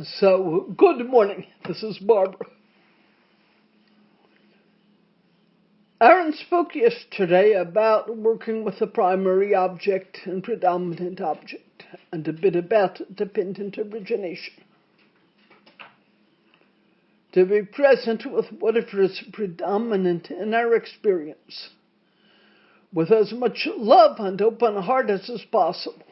So, good morning. This is Barbara. Aaron spoke yesterday about working with a primary object and predominant object, and a bit about dependent origination. To be present with whatever is predominant in our experience, with as much love and open heart as is possible.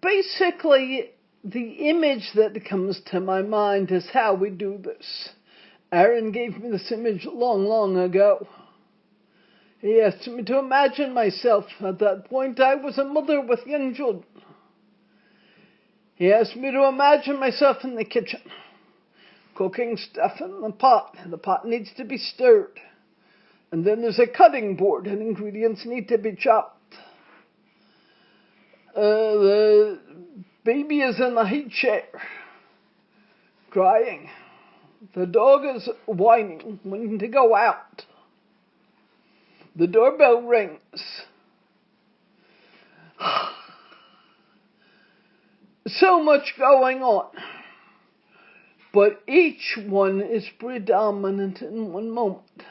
Basically, the image that comes to my mind is how we do this. Aaron gave me this image long ago. He asked me to imagine myself. At that point, I was a mother with young children. He asked me to imagine myself in the kitchen, cooking stuff in the pot. The pot needs to be stirred. And then there's a cutting board, and ingredients need to be chopped. The baby is in the high chair, crying. The dog is whining, wanting to go out. The doorbell rings. So much going on. But each one is predominant in one moment.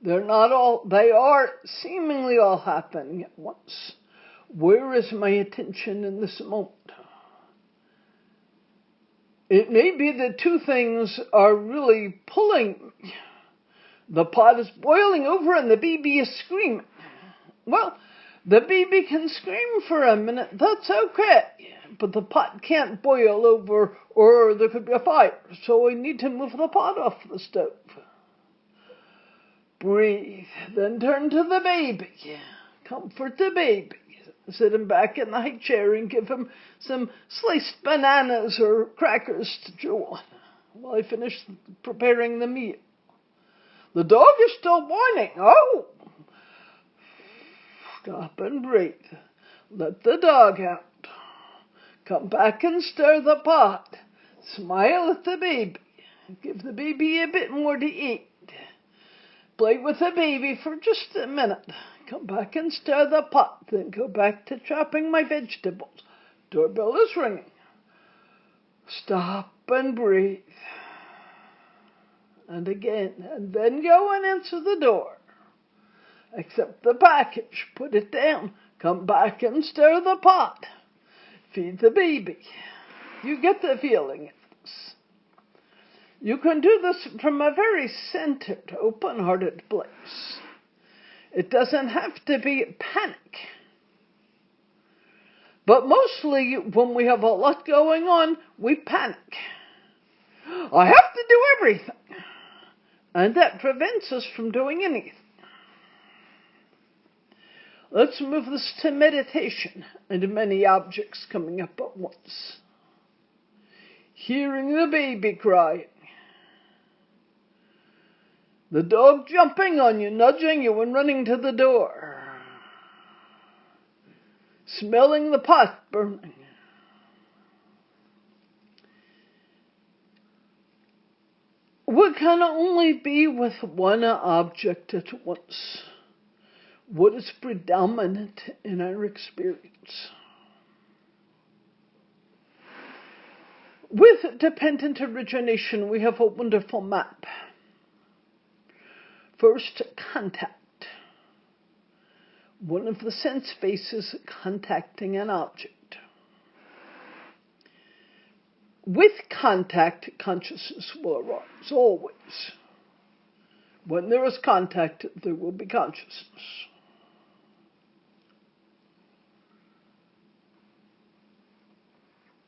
They are seemingly all happening at once. Where is my attention in this moment? It may be that two things are really pulling me. The pot is boiling over and the baby is screaming. Well, the baby can scream for a minute, that's okay. But the pot can't boil over or there could be a fire. So I need to move the pot off the stove. Breathe, then turn to the baby. Comfort the baby. Sit him back in the high chair and give him some sliced bananas or crackers to chew on while I finish preparing the meal. The dog is still whining. Oh! Stop and breathe. Let the dog out. Come back and stir the pot. Smile at the baby. Give the baby a bit more to eat. Play with the baby for just a minute. Come back and stir the pot. Then go back to chopping my vegetables. Doorbell is ringing. Stop and breathe. And again. And then go and answer the door. Accept the package. Put it down. Come back and stir the pot. Feed the baby. You get the feeling of this. You can do this from a very centered, open-hearted place. It doesn't have to be panic. But mostly when we have a lot going on, we panic. I have to do everything. And that prevents us from doing anything. Let's move this to meditation and many objects coming up at once. Hearing the baby crying. The dog jumping on you, nudging you and running to the door. Smelling the pot burning. We can only be with one object at once. What is predominant in our experience? With dependent origination, we have a wonderful map. First, contact. One of the sense bases contacting an object. With contact, consciousness will arise, always. When there is contact, there will be consciousness.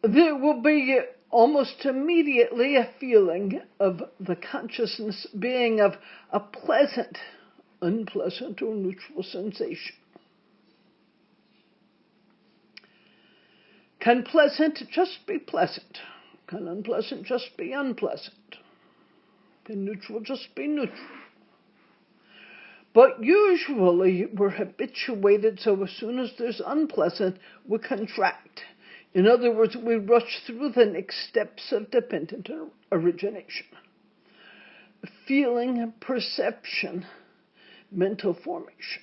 There will be almost immediately a feeling of the consciousness being of a pleasant, unpleasant, or neutral sensation. Can pleasant just be pleasant? Can unpleasant just be unpleasant? Can neutral just be neutral? But usually we're habituated, so as soon as there's unpleasant, we contract. In other words, we rush through the next steps of dependent origination. feeling, perception, mental formation.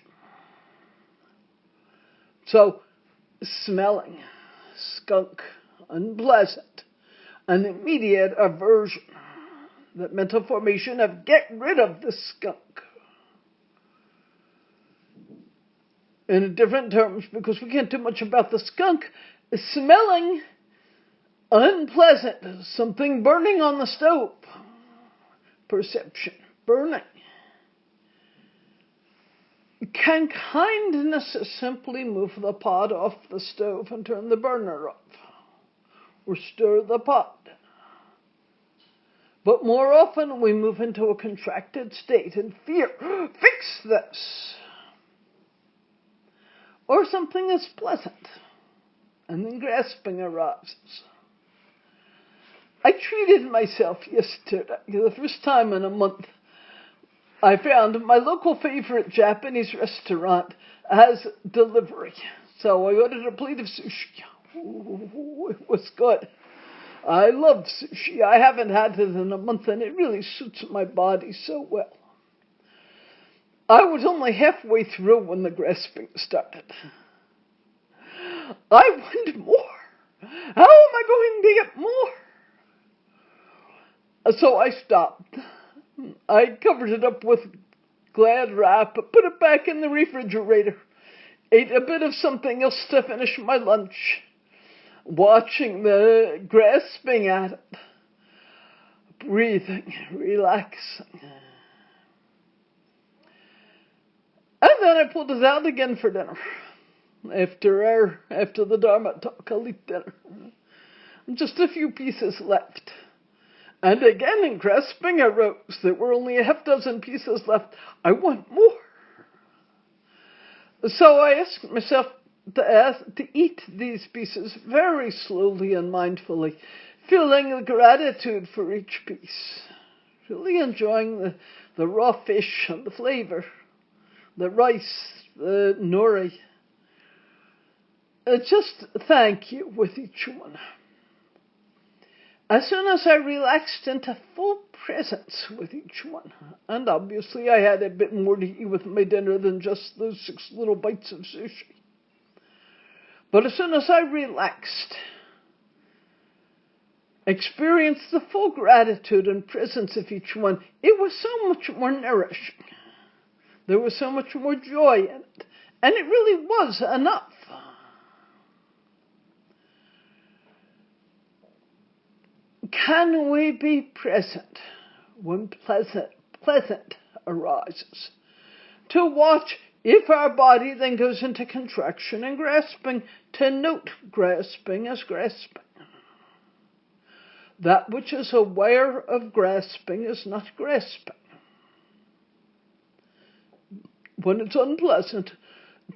So, smelling, skunk, unpleasant, an immediate aversion, that mental formation of get rid of the skunk. In different terms, because we can't do much about the skunk, smelling, unpleasant, something burning on the stove. Perception, burning. Can kindness simply move the pot off the stove and turn the burner off? Or stir the pot? But more often we move into a contracted state in fear. Fix this! Or something is pleasant, and then grasping arises. I treated myself yesterday. The first time in a month, I found my local favorite Japanese restaurant has delivery. So I ordered a plate of sushi. Ooh, it was good. I love sushi. I haven't had it in a month, and it really suits my body so well. I was only halfway through when the grasping started. I want more. How am I going to get more? So I stopped. I covered it up with Glad wrap, put it back in the refrigerator, ate a bit of something else to finish my lunch, watching the grasping at it, breathing, relaxing. And then I pulled it out again for dinner. After the Dharma talk, I'll eat dinner. Just a few pieces left. And again, in grasping arose. There were only a half dozen pieces left. I want more. So I asked myself to eat these pieces very slowly and mindfully, feeling gratitude for each piece, really enjoying the raw fish and the flavor, the rice, the nori. Just thank you with each one. As soon as I relaxed into full presence with each one, and obviously I had a bit more to eat with my dinner than just those 6 little bites of sushi. But as soon as I relaxed, experienced the full gratitude and presence of each one, it was so much more nourishing. There was so much more joy in it. And it really was enough. Can we be present when pleasant arises? To watch if our body then goes into contraction and grasping, to note grasping as grasping. That which is aware of grasping is not grasping. When it's unpleasant,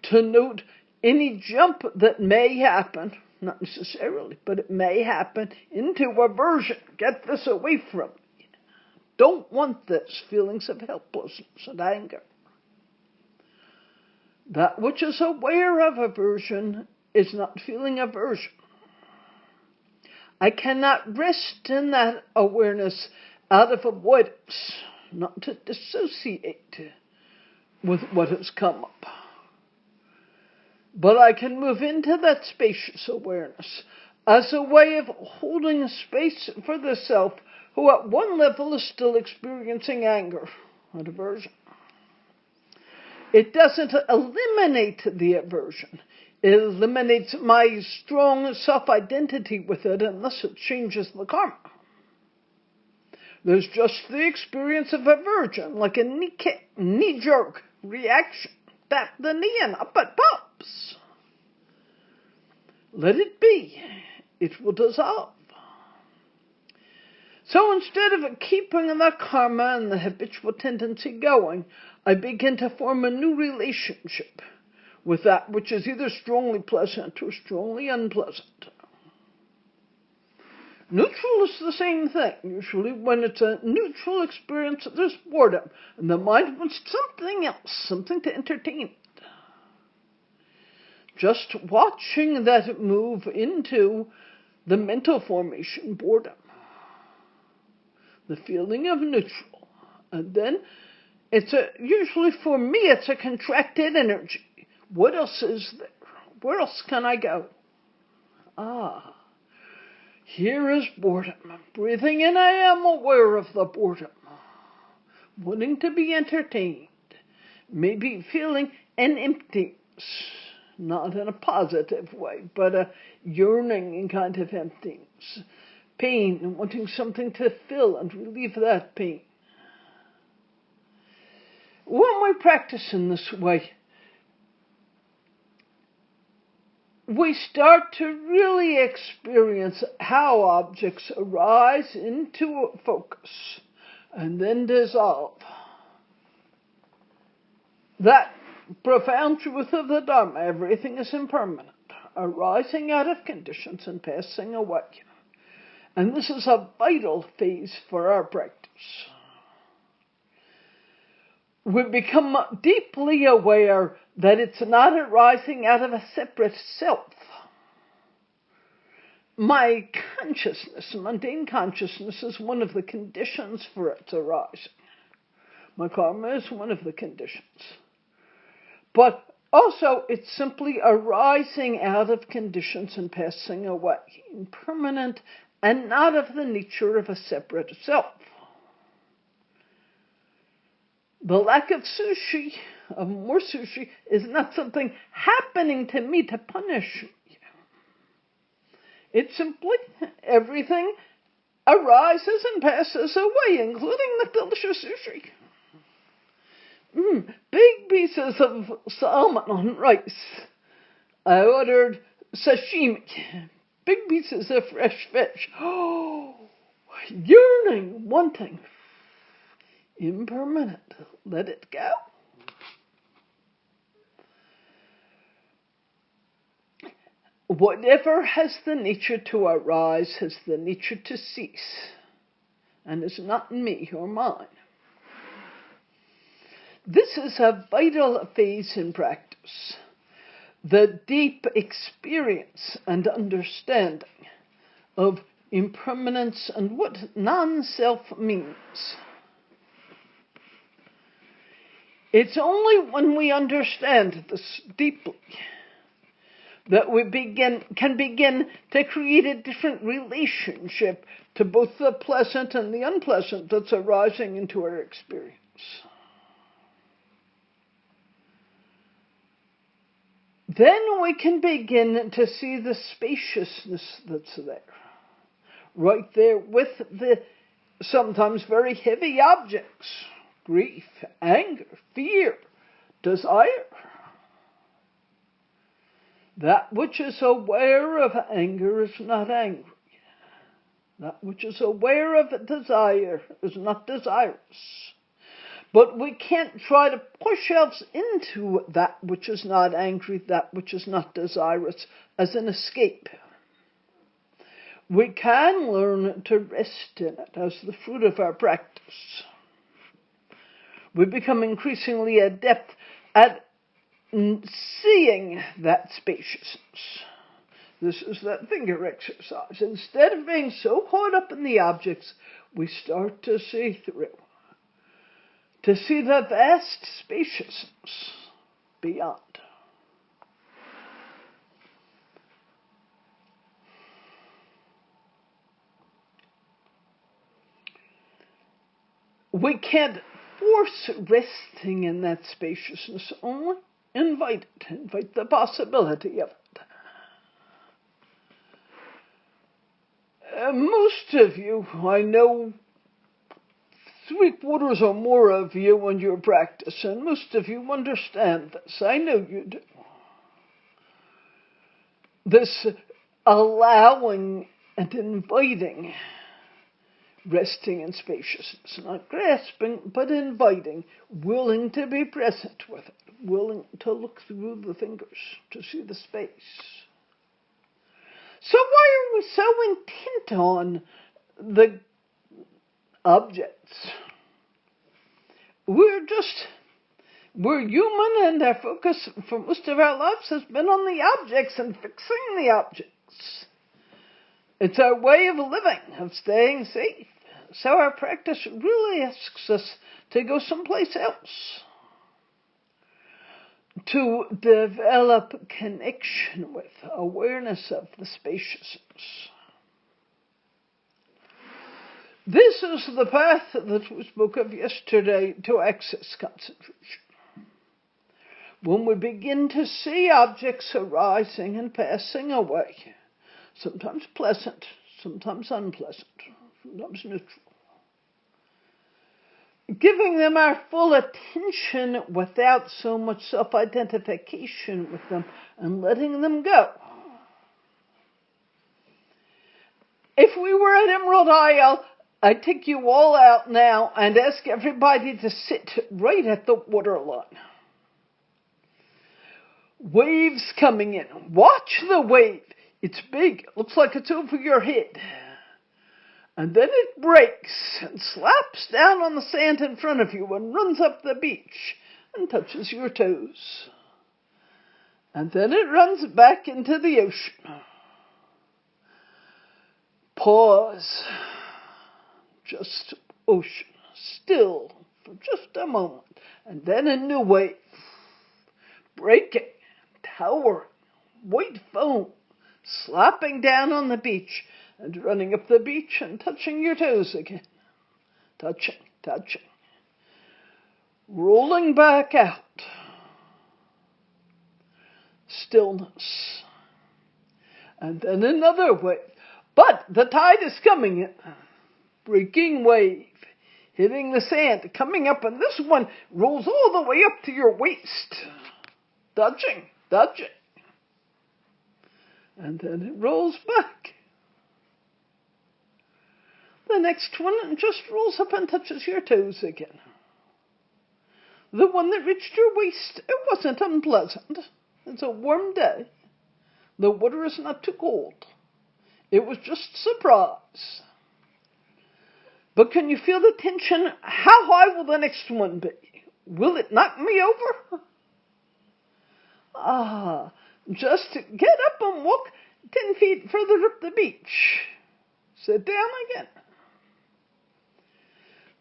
to note any jump that may happen, not necessarily, but it may happen, into aversion. Get this away from me. Don't want this. Feelings of helplessness and anger. That which is aware of aversion is not feeling aversion. I cannot rest in that awareness out of avoidance, not to dissociate with what has come up. But I can move into that spacious awareness as a way of holding space for the self who at one level is still experiencing anger and aversion. It doesn't eliminate the aversion. It eliminates my strong self-identity with it, and thus it changes the karma. There's just the experience of aversion, like a knee-jerk reaction. Tap the knee and up it pops. Let it be. It will dissolve. So instead of keeping the karma and the habitual tendency going, I begin to form a new relationship with that which is either strongly pleasant or strongly unpleasant. Neutral is the same thing. Usually when it's a neutral experience, there's boredom. And the mind wants something else, something to entertain it. Just watching that move into the mental formation, boredom. The feeling of neutral. And then usually for me, it's a contracted energy. What else is there? Where else can I go? Here is boredom. Breathing in, I am aware of the boredom. Wanting to be entertained. Maybe feeling an emptiness. Not in a positive way, but a yearning kind of emptiness. Pain and wanting something to fill and relieve that pain. When we practice in this way, we start to really experience how objects arise into focus and then dissolve. That profound truth of the Dharma, everything is impermanent, arising out of conditions and passing away. And this is a vital phase for our practice. We become deeply aware that it's not arising out of a separate self. My consciousness, mundane consciousness, is one of the conditions for its arising. My karma is one of the conditions. But also, it's simply arising out of conditions and passing away, impermanent and not of the nature of a separate self. The lack of sushi, of more sushi, is not something happening to me to punish me. It's simply everything arises and passes away, including the delicious sushi. Big pieces of salmon on rice. I ordered sashimi. Big pieces of fresh fish. Oh, yearning, wanting. Impermanent. Let it go. Whatever has the nature to arise has the nature to cease, and is not me or mine. This is a vital phase in practice. The deep experience and understanding of impermanence and what non-self means. It's only when we understand this deeply that we can begin to create a different relationship to both the pleasant and the unpleasant that's arising into our experience. Then we can begin to see the spaciousness that's there. Right there with the sometimes very heavy objects. Grief, anger, fear, desire. That which is aware of anger is not angry. That which is aware of desire is not desirous. But we can't try to push ourselves into that which is not angry, that which is not desirous, as an escape. We can learn to rest in it as the fruit of our practice. We become increasingly adept at seeing that spaciousness. This is that finger exercise. Instead of being so caught up in the objects, we start to see through. To see the vast spaciousness beyond. We can't force resting in that spaciousness, only invite it, invite the possibility of it. Most of you, I know, 3/4 or more of you when you're practicing, most of you understand this. I know you do. This allowing and inviting, resting in spaciousness, not grasping, but inviting, willing to be present with it, willing to look through the fingers to see the space. So why are we so intent on the objects? We're human, and our focus for most of our lives has been on the objects and fixing the objects. It's our way of living, of staying safe. So our practice really asks us to go someplace else, to develop connection with, awareness of the spaciousness. This is the path that we spoke of yesterday to access concentration. When we begin to see objects arising and passing away, sometimes pleasant, sometimes unpleasant, sometimes neutral, giving them our full attention without so much self-identification with them and letting them go. If we were at Emerald Isle, I'd take you all out now and ask everybody to sit right at the waterline. Waves coming in. Watch the wave. It's big. It looks like it's over your head. And then it breaks and slaps down on the sand in front of you and runs up the beach and touches your toes. And then it runs back into the ocean. Pause. Just ocean. Still for just a moment. And then a new wave. Breaking. Towering. White foam. Slapping down on the beach. And running up the beach and touching your toes again. Touching, touching. Rolling back out. Stillness. And then another wave. But the tide is coming in. Breaking wave. Hitting the sand. Coming up, and this one rolls all the way up to your waist. Touching, touching. And then it rolls back. The next one just rolls up and touches your toes again. The one that reached your waist, it wasn't unpleasant. It's a warm day. The water is not too cold. It was just surprise. But can you feel the tension? How high will the next one be? Will it knock me over? Just get up and walk 10 feet further up the beach. Sit down again.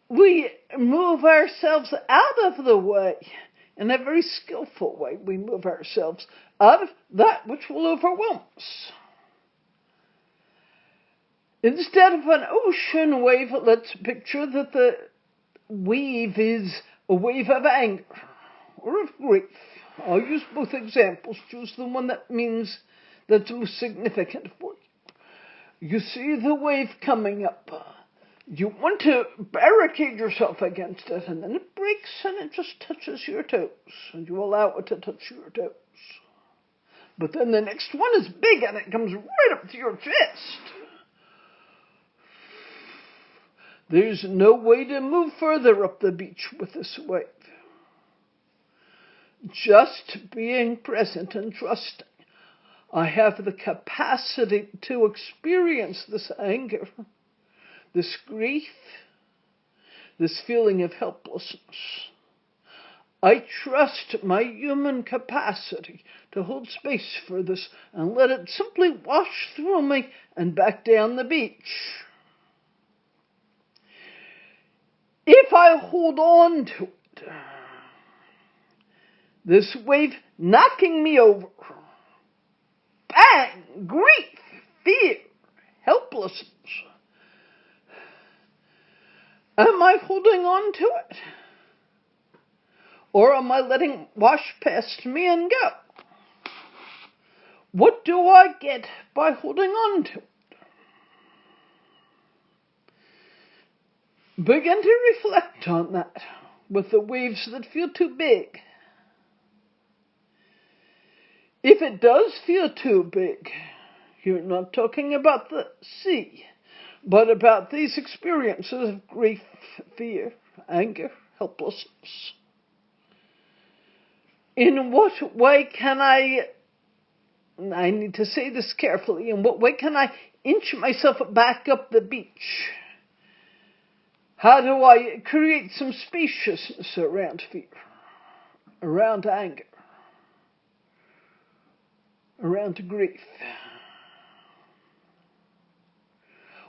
We move ourselves out of the way. In a very skillful way, we move ourselves out of that which will overwhelm us. Instead of an ocean wave, let's picture that the wave is a wave of anger or of grief. I'll use both examples. Choose the one that means that's most significant for you. You see the wave coming up. You want to barricade yourself against it, and then it breaks and it just touches your toes, and you allow it to touch your toes. But then the next one is big, and it comes right up to your chest. There's no way to move further up the beach with this wave. Just being present and trusting. I have the capacity to experience this anger, this grief, this feeling of helplessness. I trust my human capacity to hold space for this and let it simply wash through me and back down the beach. If I hold on to it, this wave knocking me over, bang, grief, fear, helplessness, am I holding on to it? Or am I letting it wash past me and go? What do I get by holding on to it? Begin to reflect on that with the waves that feel too big. If it does feel too big, you're not talking about the sea, but about these experiences of grief, fear, anger, helplessness. In what way can I need to say this carefully, in what way can I inch myself back up the beach? How do I create some spaciousness around fear, around anger, around grief?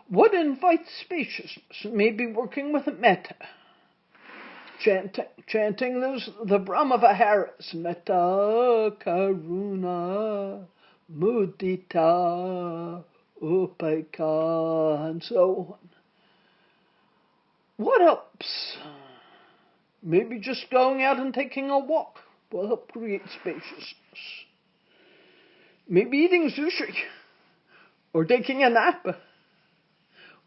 What invites spaciousness? Maybe working with metta. chanting the Brahma-Viharas, Metta, Karuna, Mudita, Upekkha, and so on. What helps? Maybe just going out and taking a walk will help create spaciousness. Maybe eating sushi or taking a nap.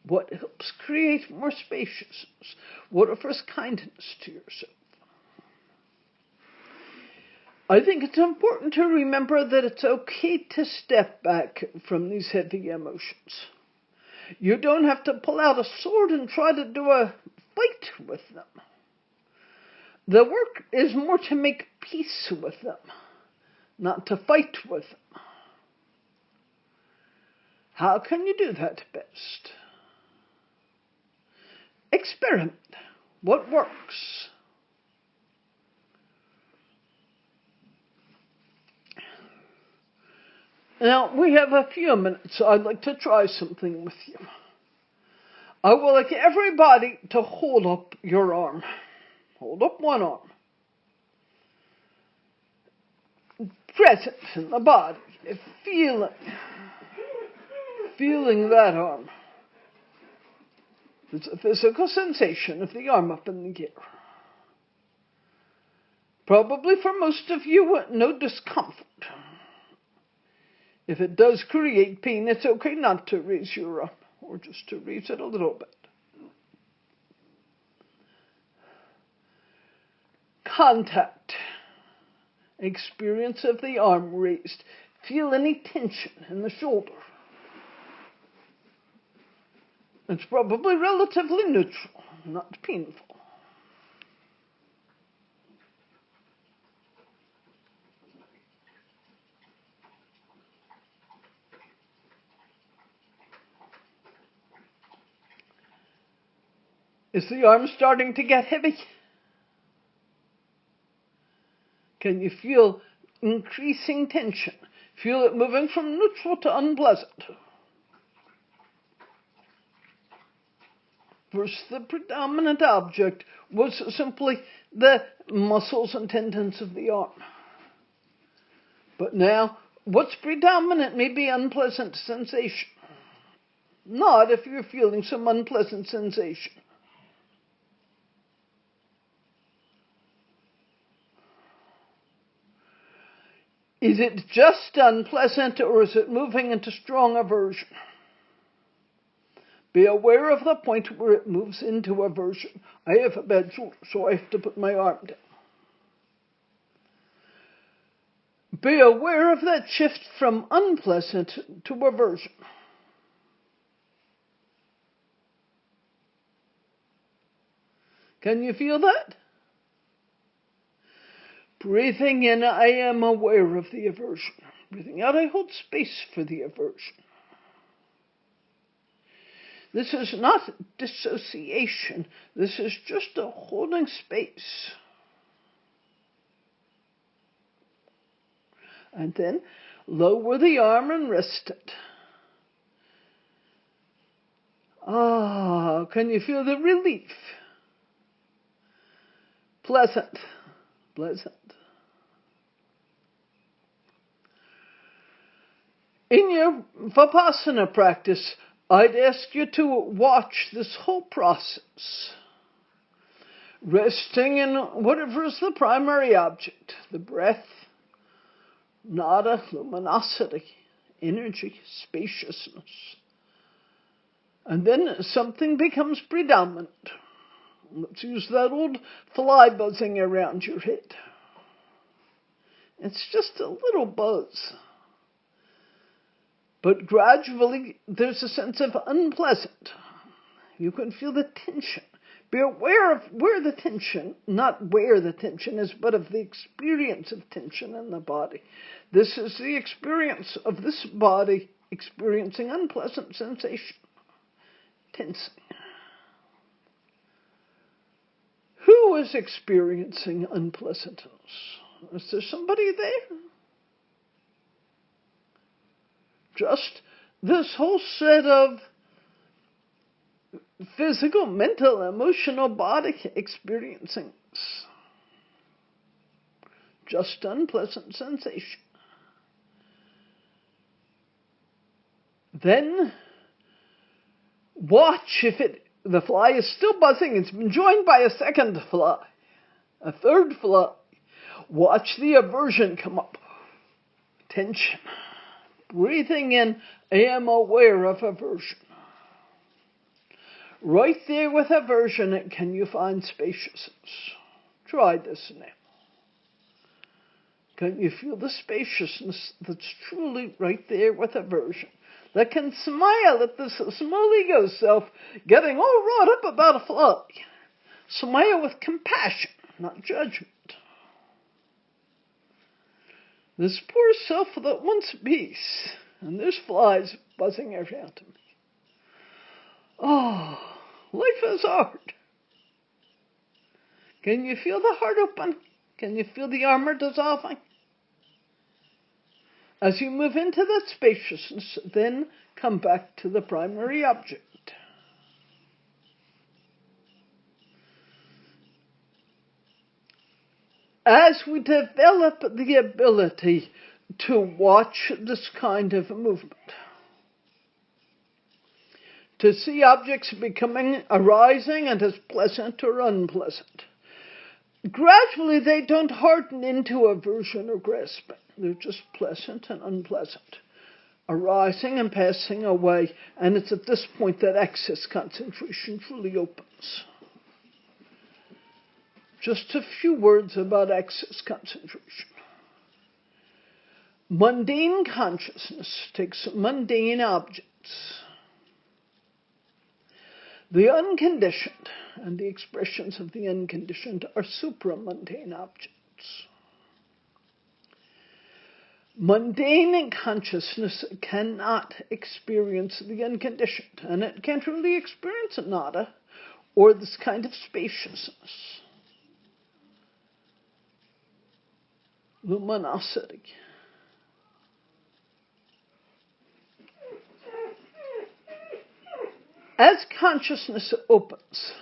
What helps create more spaciousness? What offers kindness to yourself? I think it's important to remember that it's okay to step back from these heavy emotions. You don't have to pull out a sword and try to do a fight with them. The work is more to make peace with them, not to fight with them. How can you do that best? Experiment. What works? Now, we have a few minutes, so I'd like to try something with you. I would like everybody to hold up your arm. Hold up one arm. Present in the body. Feeling that arm. There's a physical sensation of the arm up in the air. Probably for most of you, no discomfort. If it does create pain, it's okay not to raise your arm, or just to raise it a little bit. Contact. Experience of the arm raised. Feel any tension in the shoulder. It's probably relatively neutral, not painful. Is the arm starting to get heavy? Can you feel increasing tension? Feel it moving from neutral to unpleasant? First, the predominant object was simply the muscles and tendons of the arm. But now, what's predominant may be unpleasant sensation. Not if you're feeling some unpleasant sensation. Is it just unpleasant, or is it moving into strong aversion? Be aware of the point where it moves into aversion. I have a bad shoulder, so I have to put my arm down. Be aware of that shift from unpleasant to aversion. Can you feel that? Breathing in, I am aware of the aversion. Breathing out, I hold space for the aversion. This is not dissociation. This is just a holding space. And then lower the arm and rest it. Can you feel the relief? Pleasant. In your Vipassana practice, I'd ask you to watch this whole process, resting in whatever is the primary object, the breath, nada, luminosity, energy, spaciousness. And then something becomes predominant. Let's use that old fly buzzing around your head. It's just a little buzz. But gradually, there's a sense of unpleasant. You can feel the tension. Be aware of where the tension, not where the tension is, but of the experience of tension in the body. This is the experience of this body experiencing unpleasant sensation, tensing. Who is experiencing unpleasantness? Is there somebody there? Just this whole set of physical, mental, emotional body experiencing Just unpleasant sensation. Then watch if the fly is still buzzing. It's been joined by a second fly, a third fly. Watch the aversion come up. Tension. Breathing in, I am aware of aversion. Right there with aversion, can you find spaciousness? Try this now. Can you feel the spaciousness that's truly right there with aversion? That can smile at this small ego self getting all wrought up about a fly. Smile with compassion, not judgment. This poor self that wants peace, and there's flies buzzing around him. Oh, life is hard. Can you feel the heart open? Can you feel the armor dissolving? As you move into that spaciousness, then come back to the primary object. As we develop the ability to watch this kind of movement, to see objects arising and as pleasant or unpleasant, gradually they don't harden into aversion or grasping. They're just pleasant and unpleasant, arising and passing away, and it's at this point that access concentration truly opens. Just a few words about access concentration. Mundane consciousness takes mundane objects. The unconditioned and the expressions of the unconditioned are supramundane objects. Mundane consciousness cannot experience the unconditioned, and it can't really experience nada or this kind of spaciousness. Luminosity. As consciousness opens,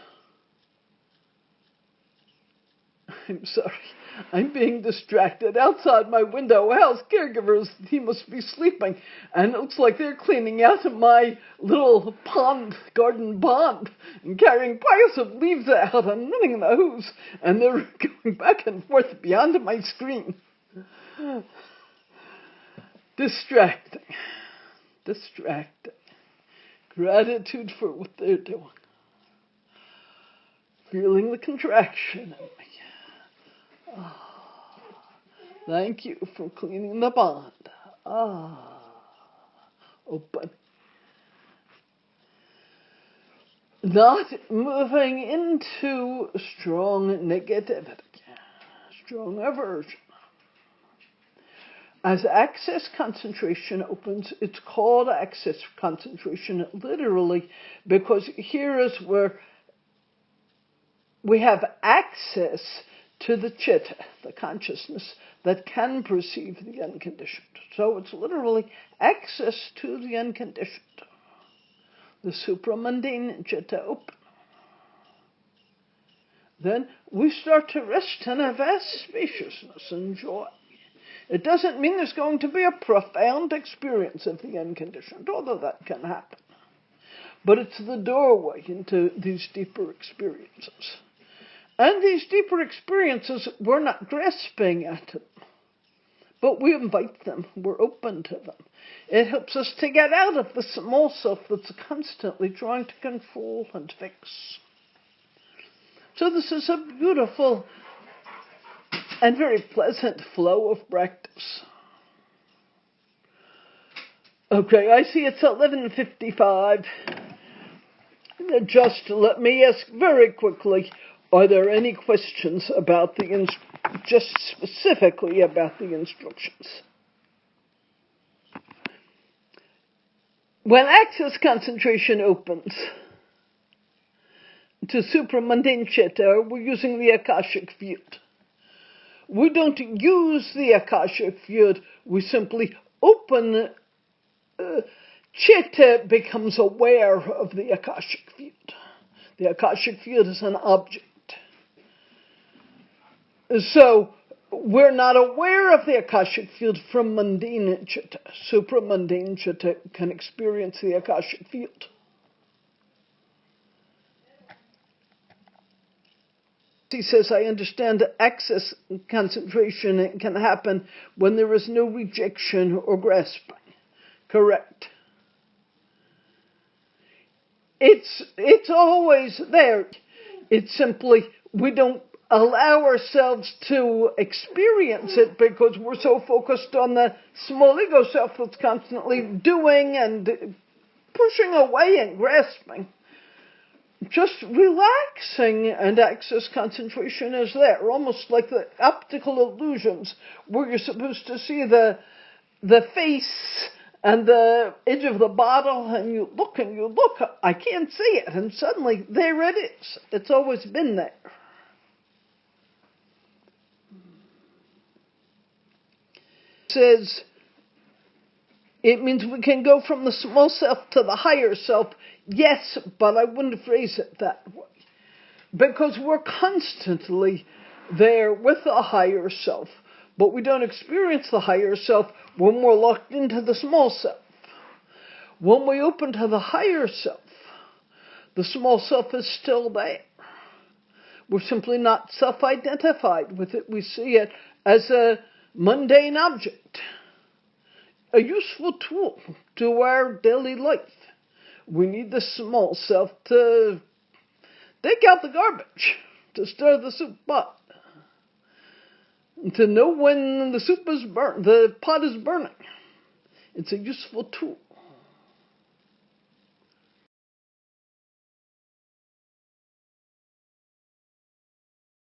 I'm sorry, I'm being distracted. Outside my window, Hal's caregivers, he must be sleeping, and it looks like they're cleaning out my little garden pond, and carrying piles of leaves out and running the hose, and they're going back and forth beyond my screen. Distracting. Gratitude for what they're doing. Feeling the contraction in me. Thank you for cleaning the pond. Open. Not moving into strong negativity, strong aversion. As access concentration opens, it's called access concentration literally because here is where we have access to the chitta, the consciousness that can perceive the unconditioned. So it's literally access to the unconditioned. The supramundane chitta open. Then we start to rest in a vast spaciousness and joy. It doesn't mean there's going to be a profound experience of the unconditioned, although that can happen. But it's the doorway into these deeper experiences. And these deeper experiences, we're not grasping at them, but we invite them. We're open to them. It helps us to get out of the small self that's constantly trying to control and fix. So this is a beautiful and very pleasant flow of practice. Okay, I see it's 11:55. Just let me ask very quickly, are there any questions about just specifically about the instructions? When access concentration opens to supramundane chitta, we're using the Akashic field. We don't use the Akashic field, we simply open. Chitta becomes aware of the Akashic field. The Akashic field is an object. So we're not aware of the Akashic field from mundane chitta. Supramundane chitta can experience the Akashic field. He says, I understand that access concentration can happen when there is no rejection or grasping. Correct. It's always there. It's simply we don't allow ourselves to experience it because we're so focused on the small ego self that's constantly doing and pushing away and grasping. Just relaxing and access concentration is there, almost like the optical illusions where you're supposed to see the face and the edge of the bottle, and you look, I can't see it, and suddenly there it is. It's always been there. It says, it means we can go from the small self to the higher self. Yes, but I wouldn't phrase it that way. Because we're constantly there with the higher self, but we don't experience the higher self when we're locked into the small self. When we open to the higher self, the small self is still there. We're simply not self-identified with it. We see it as a mundane object, a useful tool to our daily life. We need the small self to take out the garbage, to stir the soup pot, to know when the pot is burning. It's a useful tool.